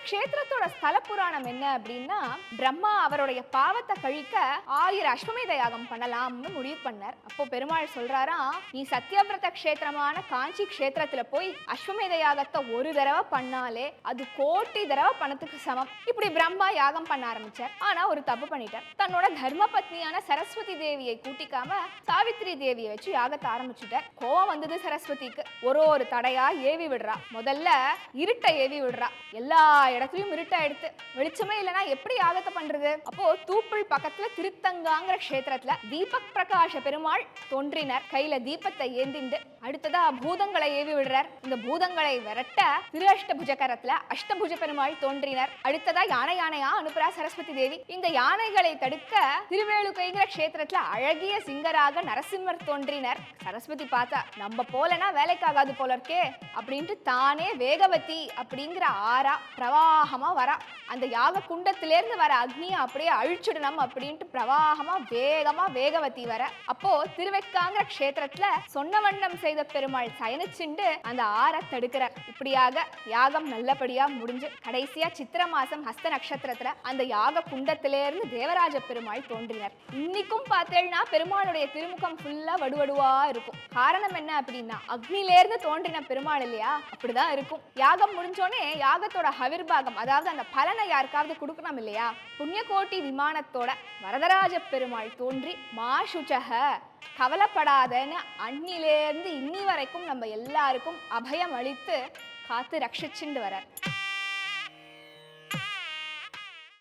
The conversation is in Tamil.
க்ஷேத்திரத்தோட ஸ்தல புராணம் என்ன அப்படின்னா, பிரம்மா அவருடைய பாவத்தை கழிக்க 1000 அஸ்வமேத யாகம் பண்ணலாம்னு முடிவு பண்ணார். அப்போ பெருமாள் சொல்றாராம், நீ சத்யவிரத க்ஷேத்திரமான காஞ்சி க்ஷேத்திரத்துல போய் அஸ்வமேத யாகத்தை ஒரு தடவை பண்ணாலே அது கோடி தடவை பணத்துக்கு சமம். இப்படி பிரம்மா யாகம் பண்ண ஆரம்பிச்சார். ஆனா ஒரு தப்பு பண்ணிட்டார். தன்னோட தர்ம பத்னியான சரஸ்வதி தேவியை கூட்டிக்காம சாவித்திரி தேவியை வச்சு யாகத்தை ஆரம்பிச்சுட்டார். கோவம் வந்தது சரஸ்வதிக்கு. ஒரு தடையா ஏவி விடுறா. முதல்ல இருட்டை ஏவி விடுறா. எல்லா இடத்துலயும் இருட்டா எடுத்து வெளிச்சமே இல்லைன்னா எப்படி யாகத்தை பண்றது? அப்போ தூப்புள் பக்கத்துல திருத்தங்காங்கிற க்ஷேத்திரத்துல தீபக் பிரகாஷ பெருமாள் தோன்றினர். கையில தீபத்தை ஏந்திண்டு அடுத்ததா பூதங்களை ஏவி விடுறார். இந்த பூதங்களை விரட்ட திரு அஷ்டபுஜகரத்துல அஷ்டபுஜ பெருமாள் தோன்றினர். அடுத்ததா யானையா அனுப்புறா சரஸ்வதி தேவி. இந்த யானைகளை தடுக்க திருவேலுக்கைங்கிற க்ஷேத்திரத்துல அழகிய சிங்கராக நரசிம்மர் தோன்றினர். சரஸ்வதி பார்த்தா நம்ம போலனா வேலைக்காகாது போல இருக்கே அப்படின்ட்டு தானே வேகவதி அப்படிங்கிற ஆறா பிரவாகமா வரா. அந்த யாக குண்டத்திலேருந்து வர அக்னியை அப்படியே அழிச்சிடணும் அப்படின்ட்டு பிரவாகமா வேகமா வேகவதி வர. அப்போ திருவெக்காங்கிற க்ஷேத்திரத்துல சொன்ன வண்ணம் செய்த பெருமாள் சயனிச்சுண்டு அந்த ஆறை தடுக்கிறார். இப்படியாக யாகம் நல்லபடியா முடிஞ்சு கடைசியா சித்திர மாசம் ஹஸ்த நட்சத்திரத்துல அந்த யாக குண்டத்திலேருந்து தேவராஜ பெருமாள் தோன்றினர். இன்னைக்கும் பார்த்தேன்னா பெருமாளுடைய திருமுகம் ஃபுல்லா வடுவடுவா இருக்கும். காரணம் என்ன அப்படின்னா அக்னிலேருந்து தோன்றின பெருமாள் இல்லையா, அப்படிதான் இருக்கும். யாகம் முடிஞ்சோடனே யாகத்தோட ஹவிர்பாகம், அதாவது அந்த பலனை யாருக்காவது கொடுக்கணும் இல்லையா, புண்ணியகோட்டி விமானத்தோட வரதராஜ பெருமாள் தோன்றி மாசுச்சக கவலைப்படாதன்னு அன்னிலேருந்து இன்னி வரைக்கும் நம்ம எல்லாருக்கும் அபயம் அளித்து காத்து ரட்சிச்சுண்டு வரார்.